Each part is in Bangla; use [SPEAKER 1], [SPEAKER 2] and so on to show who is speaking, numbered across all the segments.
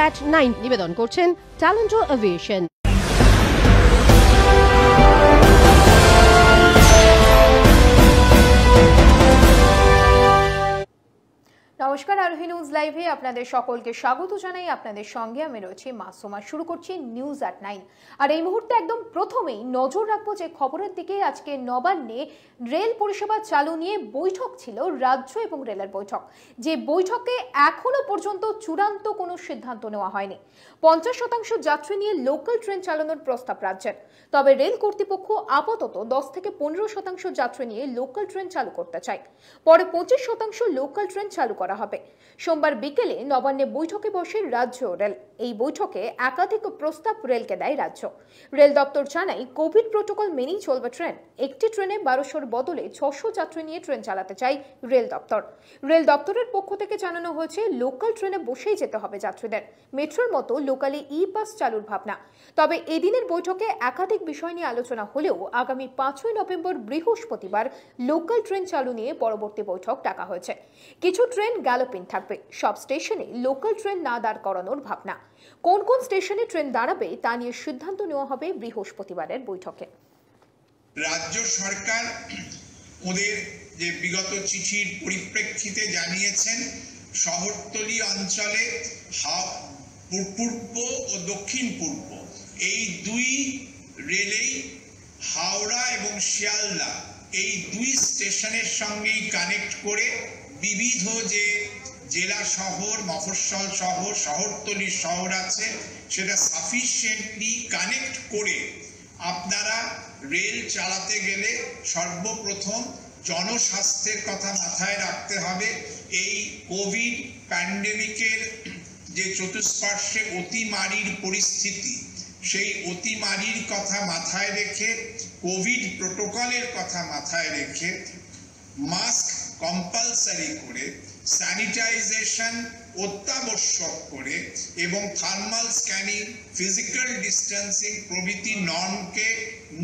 [SPEAKER 1] @9 নিবেদন করছেন ট্যালেন্টো এভিয়েশন।
[SPEAKER 2] নমস্কার, আরোহী নিউজ লাইভে আপনাদের সকলকে স্বাগত জানাই। আপনাদের সঙ্গে আমি রয়েছি মাসুমা। শুরু করছি নিউজ @9। আর এই মুহূর্তে একদম প্রথমেই নজর রাখবো যে খবরের দিকে। আজকে নবান্নে রেল পরিষেবা চালু নিয়ে বৈঠক ছিল, রাজ্য এবং রেলের বৈঠক। যে বৈঠকে এখনো পর্যন্ত চূড়ান্ত কোনো সিদ্ধান্ত নেওয়া হয়নি। 50% যাত্রী নিয়ে লোকাল ট্রেন চালানোর প্রস্তাব রাজ্যের। তবে রেল কর্তৃপক্ষ আপাতত 10 থেকে 15% যাত্রী নিয়ে লোকাল ট্রেন চালু করতে চায়। পরে 25% লোকাল ট্রেন চালু করা হবে। সোমবার বিকেলে নবান্নে বৈঠকে বসে রাজ্য রেল। এই বৈঠকে একাধিক প্রস্তাব রেলকে দেয় রাজ্য। রেল দপ্তর জানায়, কোভিড প্রোটোকল মেনেই চলবে ট্রেন। একটি ট্রেনে 1200-র বদলে 600 যাত্রী নিয়ে ট্রেন চালাতে চায় রেল দপ্তর। রেল দপ্তরের পক্ষ থেকে জানানো হয়েছে, লোকাল ট্রেনে বসেই যেতে হবে যাত্রীদের। মেট্রোর মতো লোকালে ই-পাস চালুর ভাবনা। তবে এদিনের বৈঠকে একাধিক বিষয় নিয়ে আলোচনা হলেও আগামী 5ই নভেম্বর বৃহস্পতিবার লোকাল ট্রেন চালু নিয়ে পরবর্তী বৈঠক ডাকা হয়েছে। কিছু ট্রেন গ্যালোপিং থাকবে। সব স্টেশনে লোকাল ট্রেন না দাঁড় করানোর ভাবনা। কোন কোন স্টেশনে ট্রেন দাঁড়াবে তা নিয়ে সিদ্ধান্ত নেওয়া হবে বৃহস্পতিবারের বৈঠকে।
[SPEAKER 3] রাজ্য সরকার ওদের যে বিগত চিঠির পরিপ্রেক্ষিতে জানিয়েছেন, শহরতলি অঞ্চলে পূর্ব ও দক্ষিণ পূর্ব এই দুই রেলেই হাওড়া এবং শিয়ালদা এই দুই স্টেশনের সঙ্গেই কানেক্ট করে বিবিধ যে জেলা শহর, মফস্বল শহর, শহরতলি শহর আছে, সেটা সাফিসিয়েন্টলি কানেক্ট করে আপনারা রেল চালাতে গেলে সর্বপ্রথম জনস্বাস্থ্যের কথা মাথায় রাখতে হবে। এই কোভিড প্যান্ডেমিকের যে চতুষ্পার্শ্বে অতিমারির পরিস্থিতি, সেই অতিমারির কথা মাথায় রেখে, কোভিড প্রোটোকলের কথা মাথায় রেখে মাস্ক কম্পালসারি করে, স্যানিটাইজেশন অত্যাবশ্যক করে এবং থার্মাল স্ক্যানিং, ফিজিক্যাল ডিস্টেন্সিং প্রভৃতি নর্মকে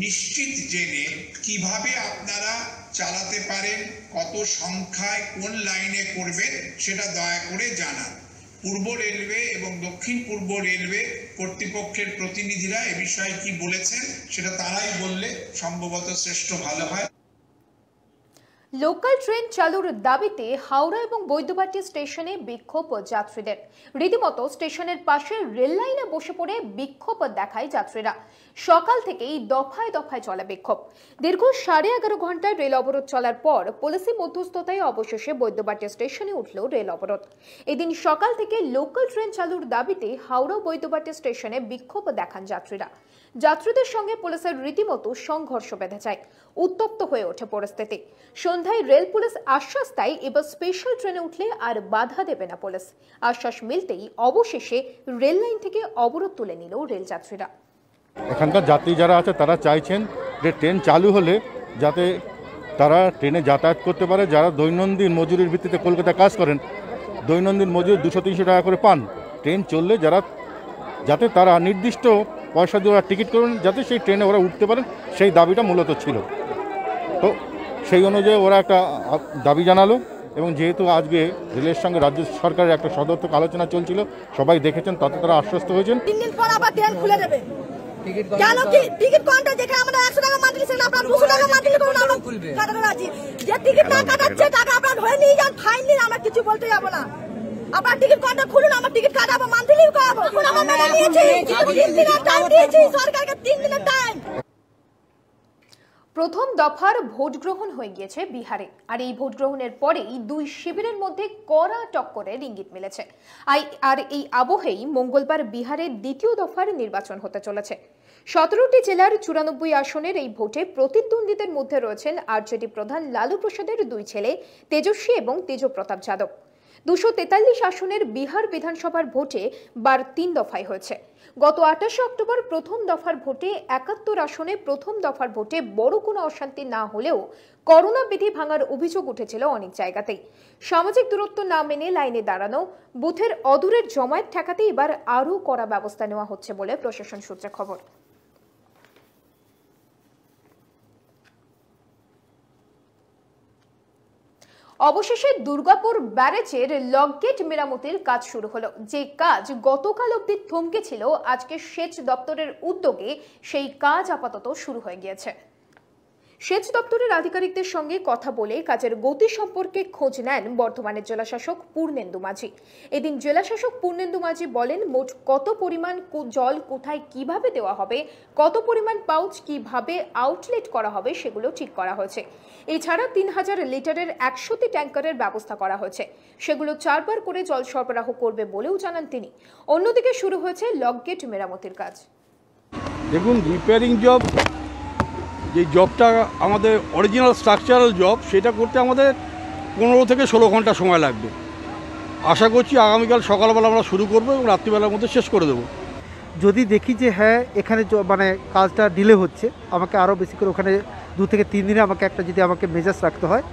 [SPEAKER 3] নিশ্চিত জেনে কিভাবে আপনারা চালাতে পারেন, কত সংখ্যায় কোন লাইনে করবেন সেটা দয়া করে জানান। পূর্ব রেলওয়ে এবং দক্ষিণ পূর্ব রেলওয়ে কর্তৃপক্ষের প্রতিনিধিরা এ বিষয়ে কি বলেছেন সেটা তারাই বললে সম্ভবত শ্রেষ্ঠ ভালো হয়।
[SPEAKER 2] লোকাল ট্রেন চালুর দাবিতে হাওড়া এবং বৈদ্যবাটী স্টেশনে বিক্ষোভ যাত্রীদের। রীতিমতো স্টেশনের পাশে রেল লাইনে বসে পড়ে বিক্ষোভ দেখায় যাত্রীরা। সকাল থেকেই দফায় দফায় চলে বিক্ষোভ। দীর্ঘ 11.5 ঘন্টায় রেল অবরোধ চলার পর পুলিশি মধ্যস্থতায় অবশেষে বৈদ্যবাটী স্টেশনে উঠল রেল অবরোধ। এদিন সকাল থেকে লোকাল ট্রেন চালুর দাবিতে হাওড়া বৈদ্যবাটী স্টেশনে বিক্ষোভ দেখান যাত্রীরা। যাত্রীদের সঙ্গে পুলিশের রীতিমতো সংঘর্ষ বেঁধে যায়। উত্তপ্ত হয়ে ওঠে পরিস্থিতি। সন্ধ্যায় রেল পুলিশ আশ্বাস দেয়, এবার স্পেশাল ট্রেনে উঠলে আর বাধা দেবে না পুলিশ। আশ্বাস মিলতেই অবশেষে রেল লাইন থেকে অবরোধ তুলে নিল রেল যাত্রীরা।
[SPEAKER 4] এখানকার যাত্রী যারা আছে তারা চাইছেন যে ট্রেন চালু হলে যাতে তারা ট্রেনে যাতায়াত করতে পারে। যারা দৈনন্দিন মজুরির ভিত্তিতে কলকাতায় কাজ করেন, দৈনন্দিন মজুরি 200-300 টাকা করে পান। ট্রেন চললে যাতে তারা নির্দিষ্ট পয়সা দিয়ে ওরা টিকিট করবেন, যাতে সেই ট্রেনে ওরা উঠতে পারেন, সেই দাবিটা মূলত ছিল। তো সেই অনুযায়ী ওরা একটা দাবি জানালো। এবং যেহেতু আজকে রেলের সঙ্গে রাজ্য সরকারের একটা সদর্থক আলোচনা চলছিল, সবাই দেখেছেন, তাতে তারা আশ্বস্ত হয়েছেন।
[SPEAKER 5] 3 দিন পর আবার ট্রেন খুলে দেবে। কেন কি টিকিট কাউন্টার যেখানে আমরা 100 টাকা মান্থলি সেখানে আপনারা 200 টাকা মান্থলি করুন, আমরা কাটাতে রাজি। যে টিকিট না কাটাচ্ছে টাকা আপনারা ধরে নিয়ে যান, ফাইন দিন, আমরা কিছু বলতে যাব না। আপনারা টিকিট কাউন্টার খুলুন, আমরা টিকিট কাটাবো, মান্থলিও করাবো। এখন আমরা মেনে নিয়েছি, 3 দিনের টাইম দিয়েছি সরকারকে, 3 দিনের টাইম।
[SPEAKER 2] প্রথম দফার ভোট গ্রহণ হয়ে গিয়েছে বিহারে। আর এই ভোট গ্রহণের পরেই দুই শিবিরের মধ্যে কড়া টক্করের ইঙ্গিত মিলেছে। আর এই আবহেই মঙ্গলবার বিহারের দ্বিতীয় দফার নির্বাচন হতে চলেছে। 17টি জেলার 94 আসনের এই ভোটে প্রতিদ্বন্দ্বীদের মধ্যে রয়েছেন আরজেডি প্রধান লালু প্রসাদের দুই ছেলে তেজস্বী এবং তেজপ্রতাপ যাদব। 243 আসনের বিহার বিধানসভার ভোটে 3 দফায় হয়েছে। গত 28 অক্টোবর প্রথম দফার ভোটে 71 আসনে প্রথম দফার ভোটে বড় কোনো অশান্তি না হলেও করোনা বিধি ভাঙার অভিযোগ উঠেছিল অনেক জায়গাতেই। সামাজিক দূরত্ব না মেনে লাইনে দাঁড়ানো, বুথের অদূরের জমায়েত ঠেকাতে এবার আরও কড়া ব্যবস্থা নেওয়া হচ্ছে বলে প্রশাসন সূত্রে খবর। অবশেষে দুর্গাপুর ব্যারেজের লগগেট মেরামতির কাজ শুরু হলো। যে কাজ গতকাল অবধি থমকে ছিল, আজকে সেচ দপ্তরের উদ্যোগে সেই কাজ আপাতত শুরু হয়ে গিয়েছে। সেচ দপ্তরের আধিকারিকদের সঙ্গে কথা বলে কাজের গতি সম্পর্কে খোঁজ নেন বর্ধমানের জেলাশাসক পূর্ণেন্দু মাঝি। এদিন জেলাশাসক পূর্ণেন্দু মাঝি বলেন, মোট কত পরিমাণ জল কোথায় কিভাবে দেওয়া হবে, কত পরিমাণ পাউচ কিভাবে আউটলেট করা হবে সেগুলো ঠিক করা হয়েছে। এছাড়া 3000 লিটারের 100টি ট্যাঙ্কারের ব্যবস্থা করা হয়েছে, সেগুলো 4 বার করে জল সরবরাহ করবে বলেও জানান তিনি। অন্যদিকে শুরু হয়েছে লগগেট মেরামতির কাজ।
[SPEAKER 6] দেখুন, রিপেয়ারিং জব, যে জবটা আমাদের অরিজিনাল স্ট্রাকচারাল জব, সেটা করতে আমাদের 15 থেকে 16 ঘন্টা সময় লাগবে। আশা করছি আগামীকাল সকালবেলা আমরা শুরু করবো এবং রাত্রিবেলার মধ্যে শেষ করে দেবো।
[SPEAKER 7] যদি দেখি যে হ্যাঁ এখানে মানে কাজটা ডিলে হচ্ছে, আমাকে আরও বেশি করে ওখানে 2 থেকে 3 দিনে আমাকে মেজাজ রাখতে হয়,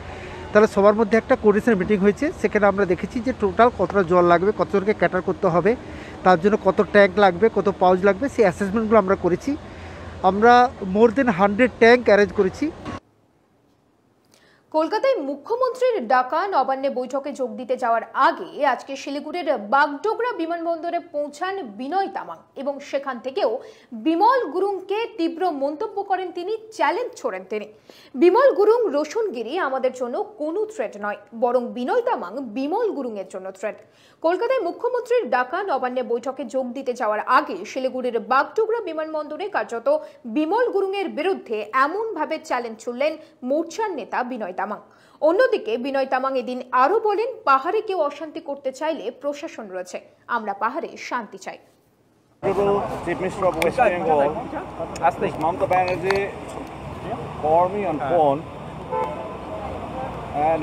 [SPEAKER 7] তাহলে সবার মধ্যে একটা কোঅর্ডিনেশন মিটিং হয়েছে। সেখানে আমরা দেখেছি যে টোটাল কতটা জল লাগবে, কতজনকে ক্যাটার করতে হবে, তার জন্য কত ট্যাঙ্ক লাগবে, কত পাউচ লাগবে, সেই অ্যাসেসমেন্টগুলো আমরা করেছি। আমরা মোর দেন 100 ট্যাঙ্ক অ্যারেঞ্জ করেছি।
[SPEAKER 2] কলকাতায় মুখ্যমন্ত্রীর ডাকা নবান্নে বৈঠকে যোগ দিতে যাওয়ার আগে আজকে শিলিগুড়ির বাগডোগরা বিমানবন্দরে পৌঁছান বিনয় তামাং এবং সেখান থেকেও বিমল গুরুংকে তীব্র মন্তব্য করেন তিনি, চ্যালেঞ্জ ছোড়েন তিনি। বিমল গুরুং রোশনগিরি আমাদের জন্য কোনো থ্রেট নয়, বরং বিনয় তামাং বিমল গুরুং এর জন্য থ্রেট। কলকাতায় মুখ্যমন্ত্রীর ডাকা নবান্নে বৈঠকে যোগ দিতে যাওয়ার আগে শিলিগুড়ির বাগডোগরা বিমানবন্দরে কার্যত বিমল গুরুং এর বিরুদ্ধে এমনভাবে চ্যালেঞ্জ ছুড়লেন মোর্চার নেতা বিনয় তামাং। অন্যদিকে বিনয় তামাং এদিন আরো বলেন, পাহাড়ে কেউ অশান্তি করতে চাইলে প্রশাসন রয়েছে, আমরা পাহাড়ে শান্তি চাই।
[SPEAKER 8] Chief Minister of West Bengal, Mamata Banerjee called me on phone and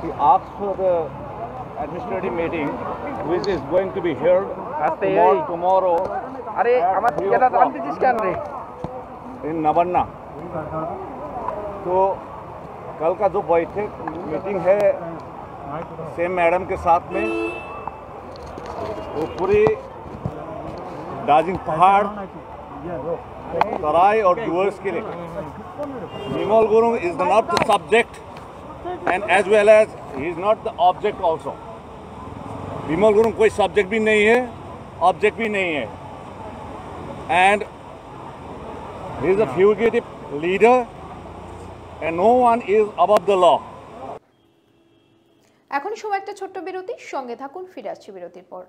[SPEAKER 8] he asked for the administrative meeting which is going to be held tomorrow in Nabanna. तो कल का जो बैठक मीटिंग है सेम मैडम के साथ में, वो पूरी दार्जिलिंग पहाड़, तराई और डुअर्स के लिए। Bimal Gurung is not the subject and as well as he is not the object also. Bimal Gurung कोई सब्जेक्ट भी नहीं है, ऑब्जेक्ट भी नहीं है, and he is a fugitive leader and no one is above the law.
[SPEAKER 2] এখন সময় একটা ছোট্ট বিরতি, সঙ্গে থাকুন, ফিরে আসছি বিরতির পর।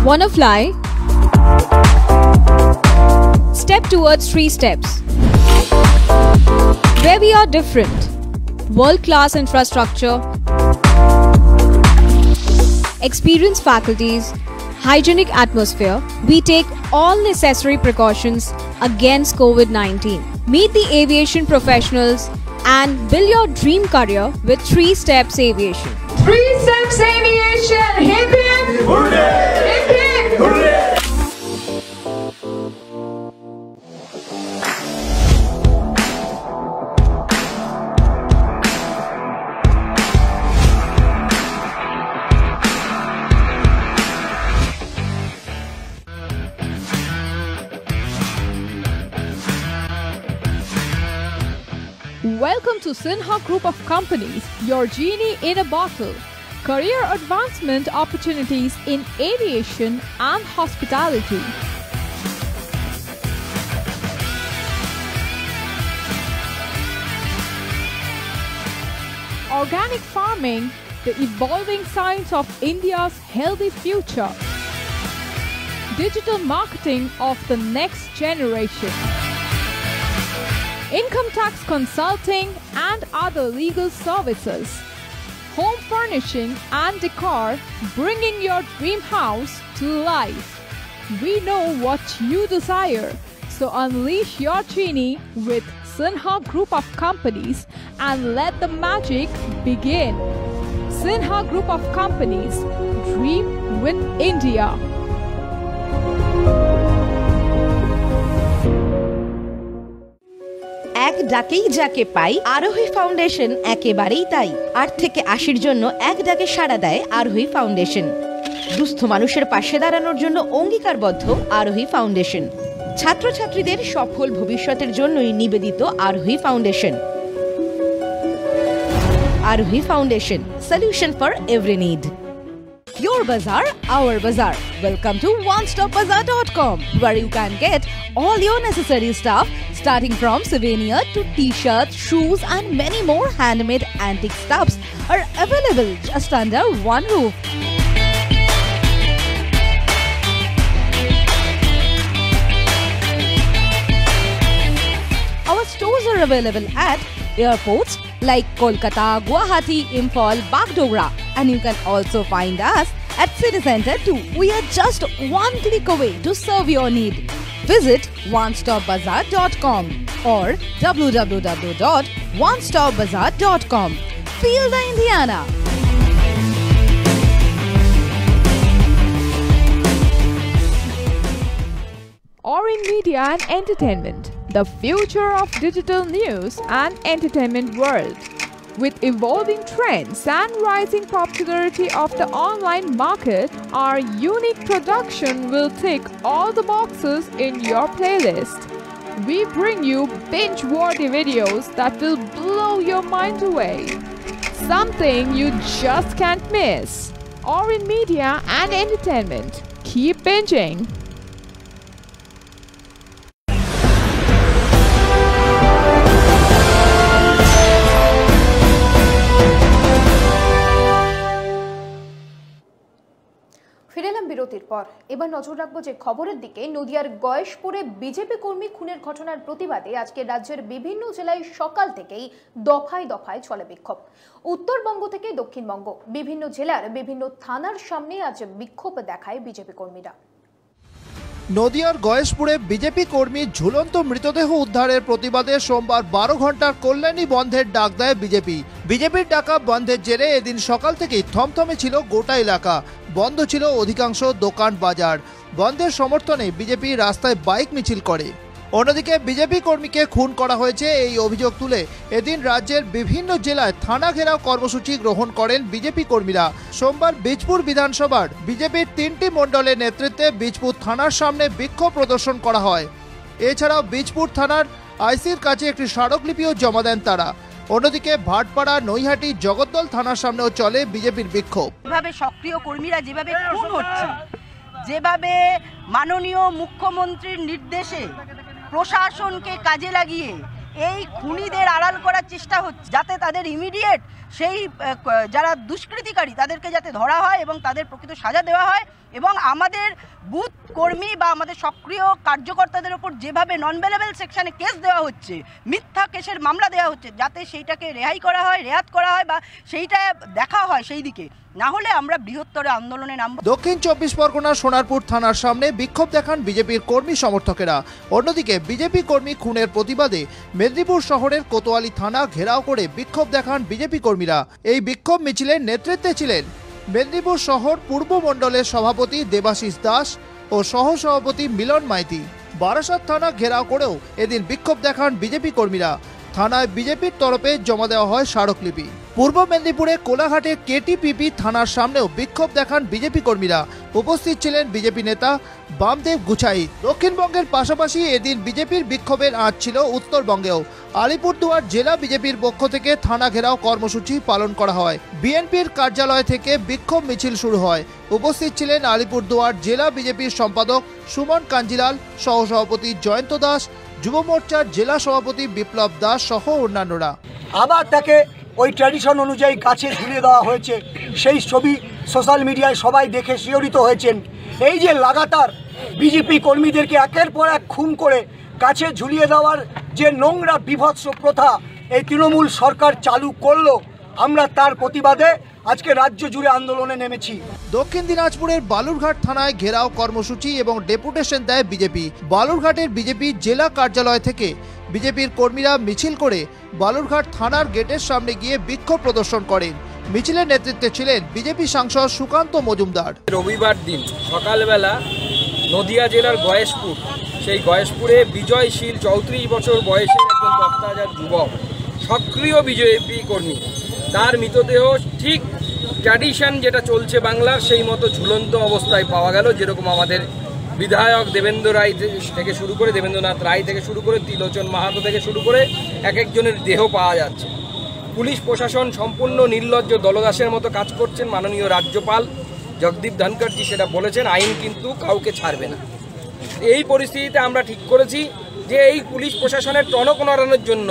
[SPEAKER 9] Wanna fly? Step towards 3 steps. Where we are different. World-class infrastructure, experienced faculties, hygienic atmosphere, we take all necessary precautions against COVID-19. Meet the aviation professionals and build your dream career with 3 Steps Aviation.
[SPEAKER 10] 3 Steps Aviation! Hip hip! Hooray! Hip hip! Hooray!
[SPEAKER 11] Welcome to Sinha Group of Companies, your genie in a bottle. Career advancement opportunities in aviation and hospitality. Organic farming, the evolving science of India's healthy future. Digital marketing of the next generation. Income tax consulting and other legal services. Home furnishing and decor, bringing your dream house to life. We know what you desire, so unleash your genie with Sinha Group of Companies and let the magic begin. Sinha Group of Companies, dream with India.
[SPEAKER 12] এক ডাকেই যাকে পাই, আরোহী ফাউন্ডেশন একেবারেই তাই। 8 থেকে 80 জন্য এক ডাকে সাড়া দেয় আরোহী ফাউন্ডেশন। দুস্থ মানুষের পাশে দাঁড়ানোর জন্য অঙ্গীকারবদ্ধ আরোহী ফাউন্ডেশন। ছাত্রছাত্রীদের সফল ভবিষ্যতের জন্যই নিবেদিত আরোহী ফাউন্ডেশন। আরোহী foundation, solution for every need. Your bazaar, our bazaar. Welcome to onestopbazaar.com, where you can get all your necessary stuff, starting from souvenir to t-shirts, shoes and many more handmade antique stuffs are available just under one roof. Our stores are available at airports like Kolkata, Guwahati, Imphal, Bagdogra, and you can also find us at City Center too. We are just one click away to serve your need. Visit onestopbazaar.com or www.onestopbazaar.com. Feel the Indiana.
[SPEAKER 11] Orin Media and Entertainment, the future of digital news and entertainment world. With evolving trends and rising popularity of the online market, our unique production will tick all the boxes in your playlist. We bring you binge-worthy videos that will blow your mind away. Something you just can't miss. Orin Media and Entertainment. Keep binging.
[SPEAKER 2] ফিরেলাম বিরতির পর। এবার নজর রাখবো যে খবরের দিকে। নদিয়ার গয়েশপুরে বিজেপি কর্মী খুনের ঘটনার প্রতিবাদে আজকে রাজ্যের বিভিন্ন জেলায় সকাল থেকেই দফায় দফায় চলে বিক্ষোভ। উত্তরবঙ্গ থেকে দক্ষিণবঙ্গ বিভিন্ন জেলার বিভিন্ন থানার সামনে আজ বিক্ষোভ দেখায় বিজেপি কর্মীরা।
[SPEAKER 13] নদিয়ার গয়েশপুরে বিজেপি কর্মীর ঝুলন্ত মৃতদেহ উদ্ধারের প্রতিবাদে সোমবার 12 ঘন্টার কল্যাণী বন্ধের ডাক দেয় বিজেপি। বিজেপির ডাকা বন্ধের জেরে এদিন সকাল থেকেই থমথমে ছিল গোটা এলাকা। বন্ধ ছিল অধিকাংশ দোকান বাজার। বন্ধের সমর্থনে বিজেপি রাস্তায় বাইক মিছিল করে। অন্যদিকে বিজেপি কর্মীকে খুন করা হয়েছে এই অভিযোগ তুলে এদিন রাজ্যের বিভিন্ন জেলায় থানা ঘেরাও কর্মসূচি গ্রহণ করেন বিজেপি কর্মীরা। সোমবার বীজপুর বিধানসভার বিজেপির 3টি মণ্ডলের নেতৃত্বে বীজপুর থানার সামনে বিক্ষোভ প্রদর্শন করা হয়। এছাড়াও বীজপুর থানার আইসির কাছে একটি স্মারকলিপিও জমা দেন তারা। অন্যদিকে ভাটপাড়া, নৈহাটি, জগদ্দল থানার সামনেও চলে বিজেপির বিক্ষোভ।
[SPEAKER 14] যেভাবে সক্রিয় কর্মীরা যেভাবে খুন হচ্ছে, যেভাবে মাননীয় মুখ্যমন্ত্রীর নির্দেশে প্রশাসনকে কাজে লাগিয়ে এই খুনিদের আড়াল করার চেষ্টা হচ্ছে, যাতে তাদের ইমিডিয়েট সেই যারা দুষ্কৃতিকারী তাদেরকে যাতে ধরা হয় এবং তাদের প্রকৃত সাজা দেওয়া হয়, এবং আমাদের বুথ কর্মী বা আমাদের সক্রিয় কার্যকর্তাদের ওপর যেভাবে নন বেলেবল সেকশনে কেস দেওয়া হচ্ছে, মিথ্যা কেসের মামলা দেওয়া হচ্ছে, যাতে সেইটাকে রেহাই করা হয়, রেয়াত করা হয় বা সেইটা দেখা হয় সেই দিকে, না হলে আমরা বৃহত্তর আন্দোলনে নামব।
[SPEAKER 13] দক্ষিণ 24 পরগনার সোনারপুর থানার সামনে বিক্ষোভ দেখান বিজেপির কর্মী সমর্থকেরা। অন্যদিকে বিজেপি কর্মী খুনের প্রতিবাদে মেদিনীপুর শহরের কোতোয়ালি থানা ঘেরাও করে বিক্ষোভ দেখান বিজেপি কর্মীরা। এই বিক্ষোভ মিছিলের নেতৃত্বে ছিলেন মেদিনীপুর শহর পূর্ব মণ্ডলের সভাপতি দেবাশিস দাস ও সহসভাপতি মিলন মাইতি। বারাসাত থানা ঘেরাও করেও এদিন বিক্ষোভ দেখান বিজেপি কর্মীরা। থানায় বিজেপির তরফে জমা দেওয়া হয় স্মারকলিপি। পূর্ব মেদিনীপুরে কোলাঘাটে কেটিপিপি থানার সামনেও বিক্ষোভ দেখান বিজেপি কর্মীরা। উপস্থিত ছিলেন বিজেপি নেতা বামদেব গুছাই। দক্ষিণবঙ্গের পাশাপাশি এদিন বিজেপির বিক্ষোভের আঁচ ছিল উত্তরবঙ্গেও। আলিপুরদুয়ার জেলা বিজেপির পক্ষ থেকে থানা ঘেরাও কর্মসূচি পালন করা হয়। বিএনপির কার্যালয় থেকে বিক্ষোভ মিছিল শুরু হয়। উপস্থিত ছিলেন আলিপুরদুয়ার জেলা বিজেপির সম্পাদক সুমন কাঞ্জিলাল, সহসভাপতি জয়ন্ত দাস, যুব মোর্চার জেলা সভাপতি বিপ্লব দাস সহ অন্যান্যরা।
[SPEAKER 15] আবার তাকে ওই ট্র্যাডিশন অনুযায়ী কাছে ঝুলিয়ে দেওয়া হয়েছে, সেই ছবি সোশ্যাল মিডিয়ায় সবাই দেখে শিহরিত হয়েছেন। এই যে লাগাতার বিজেপি কর্মীদেরকে একের পর এক খুন করে কাছে ঝুলিয়ে দেওয়ার যে নোংরা বিভৎস প্রথা এই তৃণমূল সরকার চালু করলো, আমরা তার প্রতিবাদে আজকে রাজ্য জুড়ে আন্দোলনে নেমেছি।
[SPEAKER 13] দক্ষিণ দিনাজপুরের বালুরঘাট থানায় ঘেরাও কর্মসূচি এবং ডেপুটেশন দেয় বিজেপি। বালুরঘাটের বিজেপি জেলা কার্যালয় থেকে বিজেপির কর্মীরা মিছিল করে বালুরঘাট থানার গেটের সামনে গিয়ে বিক্ষোভ প্রদর্শন করেন। মিছিলের নেতৃত্বে ছিলেন বিজেপি সাংসদ সুকান্ত মজুমদার।
[SPEAKER 16] রবিবার দিন সকালবেলা নদিয়া জেলার গয়েশপুর, সেই গয়েশপুরে বিজয়শীল 34 বছর বয়সের একজন তত্ত্বাজার যুবক, সক্রিয় বিজেপি কর্মী, তার মৃতদেহ ঠিক ট্র্যাডিশন যেটা চলছে বাংলার সেই মতো ঝুলন্ত অবস্থায় পাওয়া গেল। যেরকম আমাদের বিধায়ক দেবেন্দ্র রায় থেকে শুরু করে, দেবেন্দ্রনাথ রায় থেকে শুরু করে, ত্রিলোচন মাহাতো থেকে শুরু করে এক একজনের দেহ পাওয়া যাচ্ছে। পুলিশ প্রশাসন সম্পূর্ণ নির্লজ্জ দলদাসের মতো কাজ করছেন। মাননীয় রাজ্যপাল জগদীপ ধনখড়জি সেটা বলেছেন, আইন কিন্তু কাউকে ছাড়বে না। এই পরিস্থিতিতে আমরা ঠিক করেছি যে এই পুলিশ প্রশাসনের টনক নড়ানোর জন্য,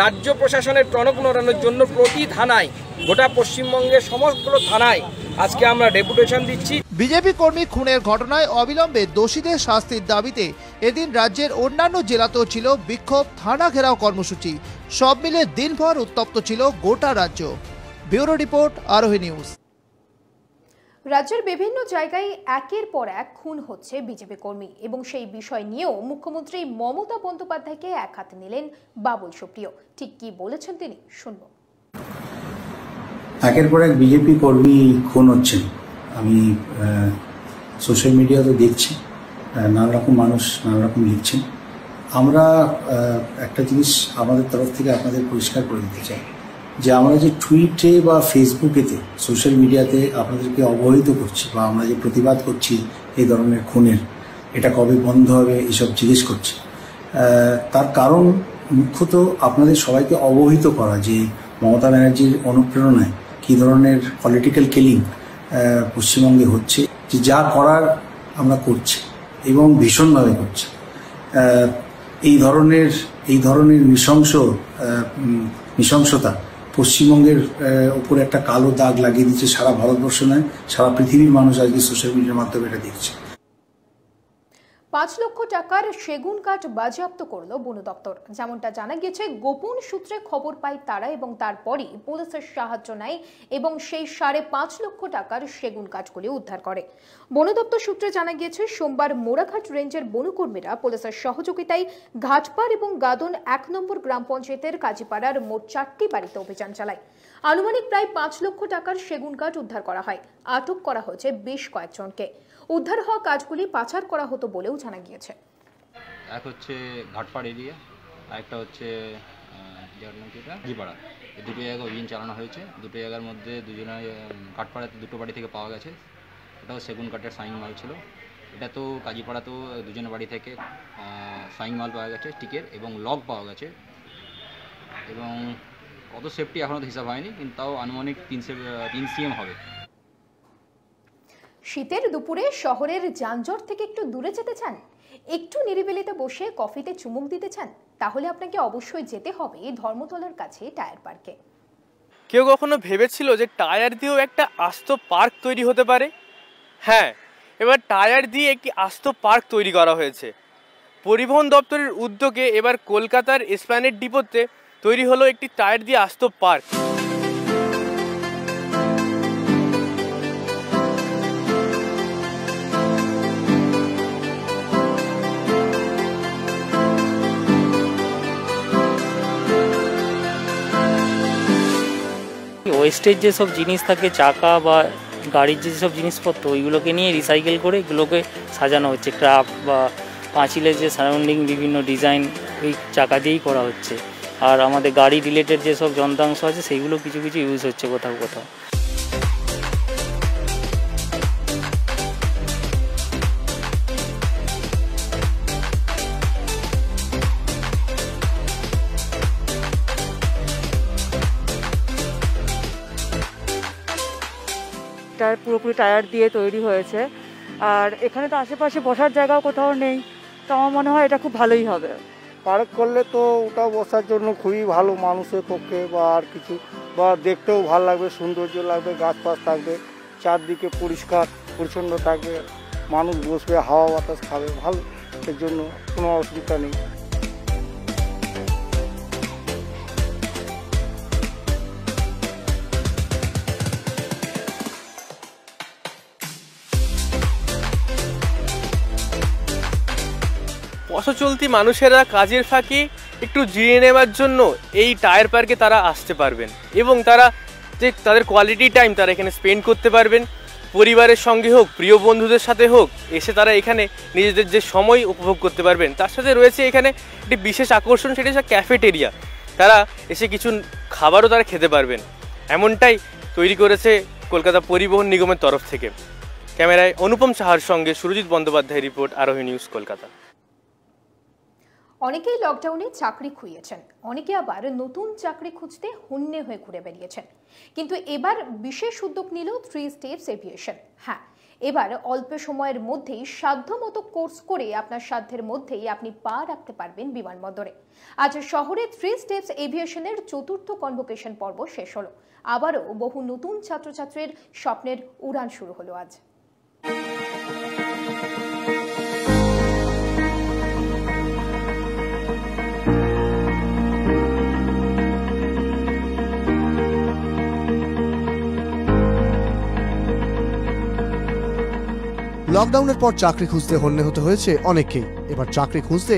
[SPEAKER 16] রাজ্য প্রশাসনের টনক নড়ানোর জন্য প্রতি থানায়, গোটা পশ্চিমবঙ্গের সমগ্র থানায় আজকে আমরা ডেপুটেশন দিচ্ছি।
[SPEAKER 13] বিজেপি কর্মী খুনের ঘটনায় অবিলম্বে দোষীদের শাস্তির দাবিতে এদিন রাজ্যের অন্যান্য জেলাতেও ছিল বিক্ষোভ, থানা ঘেরাও কর্মসূচি। সব মিলে দিনভর উত্তপ্ত ছিল গোটা রাজ্য। ব্যুরো রিপোর্ট, আরোহী নিউজ।
[SPEAKER 2] রাজ্যের বিভিন্ন জায়গায় একের পর এক খুন হচ্ছে বিজেপি কর্মী এবং সেই বিষয় নিয়েও মুখ্যমন্ত্রী মমতা বন্দ্যোপাধ্যায়কে এক হাতে নিলেন বাবুল সুপ্রিয়। ঠিক কি বলেছেন তিনি, শুনব।
[SPEAKER 17] একের পর এক বিজেপি কর্মী খুন হচ্ছেন। আমি সোশ্যাল মিডিয়াতে দেখছি, নানা রকম মানুষ নানা রকম লিখছেন। আমরা একটা জিনিস আমাদের তরফ থেকে আপনাদের পরিষ্কার করে দিতে চাই যে আমরা যে টুইটে বা ফেসবুকেতে, সোশ্যাল মিডিয়াতে আপনাদেরকে অবহিত করছি বা আমরা যে প্রতিবাদ করছি এই ধরনের খুনের, এটা কবে বন্ধ হবে এসব জিজ্ঞেস করছি, তার কারণ মুখ্যত আপনাদের সবাইকে অবহিত করা যে মমতা ব্যানার্জির অনুপ্রেরণায় কী ধরনের পলিটিক্যাল কিলিং পশ্চিমবঙ্গে হচ্ছে, যে যা করার আমরা করছি এবং ভীষণভাবে করছি। এই ধরনের নৃশংসতা পশ্চিমবঙ্গের উপরে একটা কালো দাগ লাগিয়ে দিচ্ছে। সারা ভারতবর্ষ নয়, সারা পৃথিবীর মানুষ আজকে সোশ্যাল মিডিয়ার মাধ্যমে এটা দেখছে।
[SPEAKER 2] 5 লক্ষ টাকার সেগুন কাঠ বাজেয়াপ্ত করল বন দপ্তর। যেমনটা জানা গেছে, গোপন সূত্রে খবর পায় তারা এবং তারপরই পুলিশের সাহায্য নেয় এবং সেই 5.5 লক্ষ টাকার সেগুন কাঠগুলি উদ্ধার করে। বন দপ্তর সূত্রে জানা গিয়েছে, সোমবার মোড়াঘাট রেঞ্জের বনকর্মীরা পুলিশের সহযোগিতায় ঘাটপাড় এবং গাদন 1 নম্বর গ্রাম পঞ্চায়েতের কাজীপাড়ার মোট 4টি বাড়িতে অভিযান চালায়। আনুমানিক প্রায় 5 লক্ষ টাকার সেগুন কাঠ উদ্ধার করা হয়। আটক করা হয়েছে বেশ কয়েকজনকে। উদ্ধার হওয়া কাজগুলি পাচার করা হতো বলেও জানা গিয়েছে।
[SPEAKER 18] এক হচ্ছে ঘাটপাড় এরিয়া, আরেকটা হচ্ছে কাজীপাড়া। এই দুটো জায়গায় অভিযান চালানো হয়েছে। দুটো জায়গার মধ্যে দুজনে ঘাটপাড়াতে দুটো বাড়ি থেকে পাওয়া গেছে। এটাও সেগুন কাঠের সাইন মাল ছিল। এটা তো কাজীপাড়াতেও দুজনের বাড়ি থেকে সাইন মাল পাওয়া গেছে, টিকের এবং লগ পাওয়া গেছে। এবং কত সেফটি এখনও তো হিসাব হয়নি, কিন্তু তাও আনুমানিক 3 CM হবে।
[SPEAKER 2] শীতের দুপুরে শহরের যানজট থেকে একটু দূরে যেতে চান, একটু নিরিবিলিতে বসে কফিতে চুমুক দিতে চান, তাহলে আপনাকে অবশ্যই যেতে হবে ধর্মতলার কাছে টায়ার পার্কে।
[SPEAKER 19] কেউ কখনো ভেবেছিল যে টায়ার দিয়েও একটা আস্ত পার্ক তৈরি হতে পারে? হ্যাঁ, এবার টায়ার দিয়ে একটি আস্ত পার্ক তৈরি করা হয়েছে। পরিবহন দপ্তরের উদ্যোগে এবার কলকাতার এসপ্ল্যানেড ডিপোতে তৈরি হলো একটি টায়ার দিয়ে আস্ত পার্ক।
[SPEAKER 20] ওয়েস্টেজ যেসব জিনিস থাকে, চাকা বা গাড়ির যেসব জিনিসপত্র, ওইগুলোকে নিয়ে রিসাইকেল করে এগুলোকে সাজানো হচ্ছে। ক্রাফট বা পাঁচিলের যে সারাউন্ডিং বিভিন্ন ডিজাইন ওই চাকা দিয়েই করা হচ্ছে। আর আমাদের গাড়ি রিলেটেড যেসব যন্ত্রাংশ আছে সেইগুলো কিছু কিছু ইউজ হচ্ছে কোথাও কোথাও।
[SPEAKER 21] পুরোপুরি টায়ার দিয়ে তৈরি হয়েছে। আর এখানে তো আশেপাশে বসার জায়গাও কোথাও নেই, তো আমার মনে হয় এটা খুব ভালোই হবে।
[SPEAKER 22] পার্ক করলে তো ওটা বসার জন্য খুবই ভালো মানুষের পক্ষে, বা আর কিছু, বা দেখতেও ভালো লাগবে, সৌন্দর্য লাগবে, গাছপাছ থাকবে, চারদিকে পরিষ্কার পরিচ্ছন্ন থাকবে, মানুষ বসবে, হাওয়া বাতাস খাবে, ভালো, এর জন্য কোনো অসুবিধা নেই।
[SPEAKER 19] পথচলতি মানুষেরা কাজের ফাঁকে একটু জিরিয়ে নেওয়ার জন্য এই টায়ার পার্কে তারা আসতে পারবেন এবং তারা যে তাদের কোয়ালিটি টাইম তারা এখানে স্পেন্ড করতে পারবেন। পরিবারের সঙ্গে হোক, প্রিয় বন্ধুদের সাথে হোক, এসে তারা এখানে নিজেদের যে সময় উপভোগ করতে পারবেন। তার সাথে রয়েছে এখানে একটি বিশেষ আকর্ষণ, সেটা হচ্ছে ক্যাফেটেরিয়া। তারা এসে কিছু খাবারও তারা খেতে পারবেন। এমনটাই তৈরি করেছে কলকাতা পরিবহন নিগমের তরফ থেকে। ক্যামেরায় অনুপম সাহার সঙ্গে সুরজিৎ বন্দ্যোপাধ্যায় রিপোর্ট, আরোহী নিউজ, কলকাতা।
[SPEAKER 2] অনেকেই লকডাউনে চাকরি খুঁজেছেন, অনেকে আবার নতুন চাকরি খুঁজতে হন্যে হয়ে ঘুরে বেরিয়েছেন। কিন্তু এবার বিশেষ উদ্যোগ নিল 3 স্টেপস এভিয়েশন। হ্যাঁ, এবার অল্প সময়ের মধ্যেই সাধ্যমতো কোর্স করে আপনার সাধ্যের মধ্যেই আপনি পা রাখতে পারবেন বিমানবন্দরে। আজ শহরে 3 স্টেপস এভিয়েশনের 4র্থ কনভোকেশন পর্ব শেষ হলো। আবারও বহু নতুন ছাত্রছাত্রীর স্বপ্নের উড়ান শুরু হলো আজ।
[SPEAKER 1] লকডাউনের পর চাকরি খুঁজতে হন্যে হতে হয়েছে অনেককেই। এবার চাকরি খুঁজতে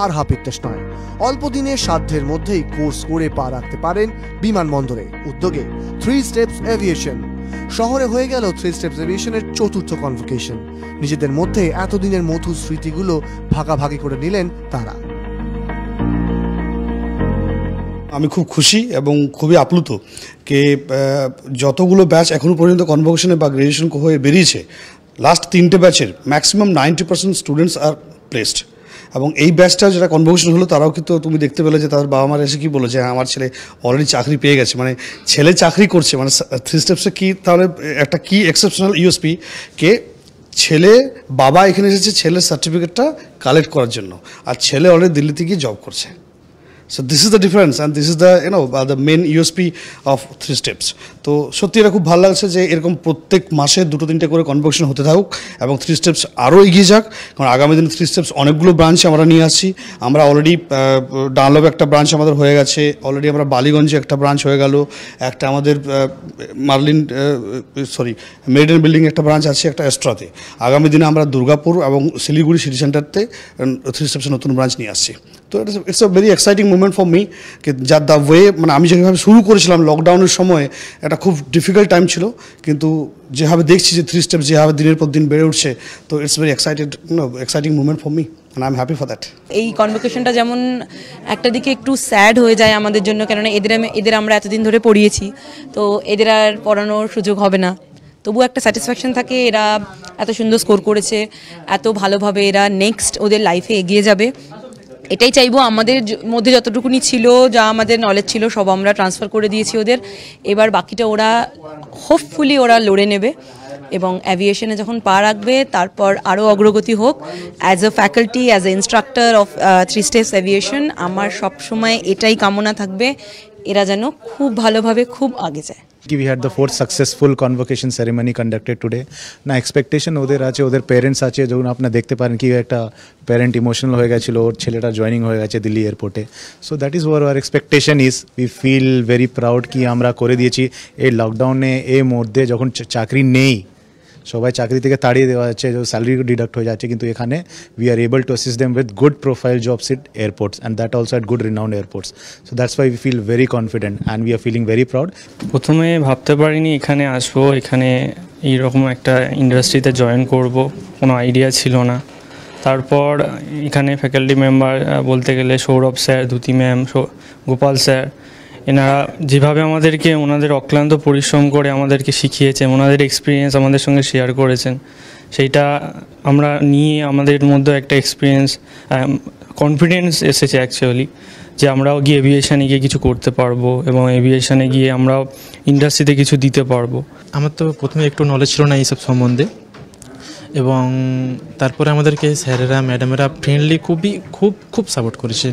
[SPEAKER 1] আর হাপিত্তাস নয়, অল্প দিনে সাধ্যের মধ্যেই কোর্স করে পা রাখতে পারেন বিমানবন্দরে। উদ্যোগে 3 স্টেপস এভিয়েশন। শহরে হয়ে গেল 3 স্টেপস এভিয়েশনের 4র্থ কনভোকেশন। নিজেদের মধ্যে এতদিনের মধুর স্মৃতিগুলো ভাগাভাগি করে নিলেন তারা।
[SPEAKER 3] আমি খুব খুশি এবং খুবই আপ্লুত যে যতগুলো ব্যাচ এখনো পর্যন্ত কনভোকেশনে বা গ্রাজুয়েশন হয়ে বেরিয়েছে, লাস্ট 3টে ব্যাচের ম্যাক্সিমাম 90% স্টুডেন্টস আর প্লেসড। এবং এই ব্যাচটা যেটা কনভোকেশন হলো তারাও কিন্তু তুমি দেখতে পেলে যে তাদের বাবা মারা এসে কী বলো যে আমার ছেলে অলরেডি চাকরি পেয়ে গেছে। মানে ছেলে চাকরি করছে, মানে 3 স্টেপসে কী তাহলে একটা কী এক্সেপশনাল ইউএসপি কে ছেলে বাবা এখানে এসেছে ছেলের সার্টিফিকেটটা কালেক্ট করার জন্য, আর ছেলে অলরেডি দিল্লিতে গিয়ে জব করছে। So this is the difference and this is the the main USP of 3 steps. তো সত্যি এটা খুব ভালো লাগছে যে এরকম প্রত্যেক মাসে 2-3টে করে কনভোকেশন হতে থাকুক এবং 3 স্টেপস আরও এগিয়ে যাক। কারণ আগামী দিনে 3 স্টেপস অনেকগুলো ব্রাঞ্চ আমরা নিয়ে আসছি। আমরা অলরেডি ডানলবে একটা ব্রাঞ্চ আমাদের হয়ে গেছে, অলরেডি আমরা বালিগঞ্জে একটা ব্রাঞ্চ হয়ে গেল, একটা আমাদের মেরিডিয়ান বিল্ডিং একটা ব্রাঞ্চ আছে, একটা এস্ট্রাতে। আগামী দিনে আমরা দুর্গাপুর এবং শিলিগুড়ি সিটি সেন্টারতে 3 স্টেপসের নতুন ব্রাঞ্চ নিয়ে আসছি। তো it's a very exciting movement for me যে যার দ্য ওয়ে, মানে আমি যেভাবে শুরু করেছিলাম লকডাউনের সময়, এটা খুব ডিফিকাল্ট টাইম ছিল, কিন্তু যেভাবে দেখছি যে 3 স্টেপস যেভাবে দিনের পর দিন বেড়ে উঠছে, তো it's very exciting movement for me and I am happy for that.
[SPEAKER 23] এই কনভোকেশনটা যেমন একটা দিকে একটু স্যাড হয়ে যায় আমাদের জন্য, কেননা এদের আমরা এতদিন ধরে পড়িয়েছি, তো এদের আর পড়ানোর সুযোগ হবে না। তবু একটা স্যাটিসফ্যাকশন থাকে, এরা এত সুন্দর স্কোর করেছে, এত ভালোভাবে এরা নেক্সট ওদের লাইফে এগিয়ে যাবে। এটাই চাইবো, আমাদের মধ্যে যতটুকুনি ছিল, যা আমাদের নলেজ ছিল সব আমরা ট্রান্সফার করে দিয়েছি ওদের। এবার বাকিটা ওরা হোপফুলি ওরা লড়ে নেবে এবং অ্যাভিয়েশনে যখন পা রাখবে তারপর আরও অগ্রগতি হোক। As a faculty, as a instructor of 3 steps aviation, আমার সবসময় এটাই কামনা থাকবে এরা যেন খুব ভালোভাবে খুব আগে যায়।
[SPEAKER 24] We had the 4th successful convocation ceremony conducted today. না এক্সপেকটেশন ওদের আছে, ওদের পেরেন্টস আছে, যখন আপনারা দেখতে পারেন কি একটা প্যারেন্ট ইমোশনাল হয়ে গেছিল, ওর ছেলেটা জয়েনিং হয়ে গেছে দিল্লি এয়ারপোর্টে। So that is our expectation is. We feel very proud কি আমরা করে দিয়েছি এই লকডাউনে। এই মধ্যে যখন চাকরি নেই, সবাই চাকরি থেকে তাড়িয়ে দেওয়া যাচ্ছে, স্যালারি ডিডাক্ট হয়ে যাচ্ছে, কিন্তু এখানে we are able to assist them with good profile jobs at airports and that also at good renowned airports. So that's why we feel very confident and we are feeling very proud.
[SPEAKER 25] প্রথমে ভাবতে পারিনি এখানে আসবো, এখানে এইরকম একটা ইন্ডাস্ট্রিতে জয়েন করব, কোনো আইডিয়া ছিল না। তারপর এখানে ফ্যাকাল্টি মেম্বার বলতে গেলে Sourav sir, Dyuti ma'am, Gopal sir, এনারা যেভাবে আমাদেরকে ওনাদের অক্লান্ত পরিশ্রম করে আমাদেরকে শিখিয়েছেন, ওনাদের এক্সপিরিয়েন্স আমাদের সঙ্গে শেয়ার করেছেন, সেইটা আমরা নিয়ে আমাদের মধ্যে একটা এক্সপিরিয়েন্স, কনফিডেন্স এসেছে অ্যাকচুয়ালি, যে আমরাও গিয়ে এভিয়েশনে গিয়ে কিছু করতে পারবো এবং এভিয়েশনে গিয়ে আমরাও ইন্ডাস্ট্রিতে কিছু দিতে পারবো।
[SPEAKER 26] আমার তো প্রথমে একটু নলেজ ছিল না এইসব সম্বন্ধে, এবং তারপরে আমাদেরকে স্যারেরা ম্যাডামেরা ফ্রেন্ডলি খুব সাপোর্ট করেছে।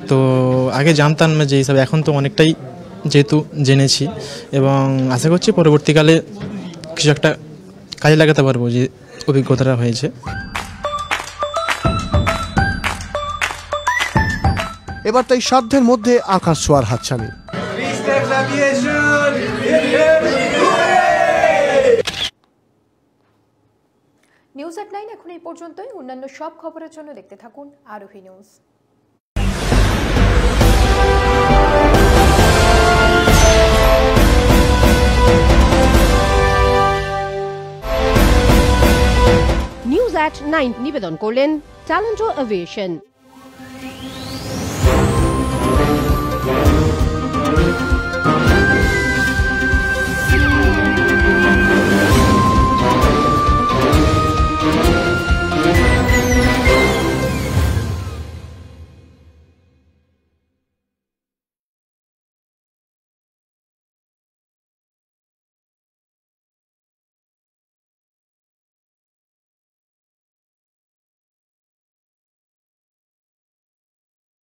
[SPEAKER 26] তো আগে জানতাম না যে এইসব, এখন তো অনেকটাই যেহেতু জেনেছি, এবং আশা করছি পরবর্তীকালে কিছু একটা কাজে লাগাতে পারবো যে অভিজ্ঞতাটা হয়েছে।
[SPEAKER 1] এবার তাই সাধ্যের মধ্যে আকাশ ছোঁয়ার হাতছানি।
[SPEAKER 2] নিউজ এট 9 এখন এই পর্যন্তই। অন্যান্য সব খবরের জন্য দেখতে থাকুন আরোহী নিউজ।
[SPEAKER 27] নিউজ এট 9 নিবেদন করলেন ট্যালেন্টো এভিয়েশন।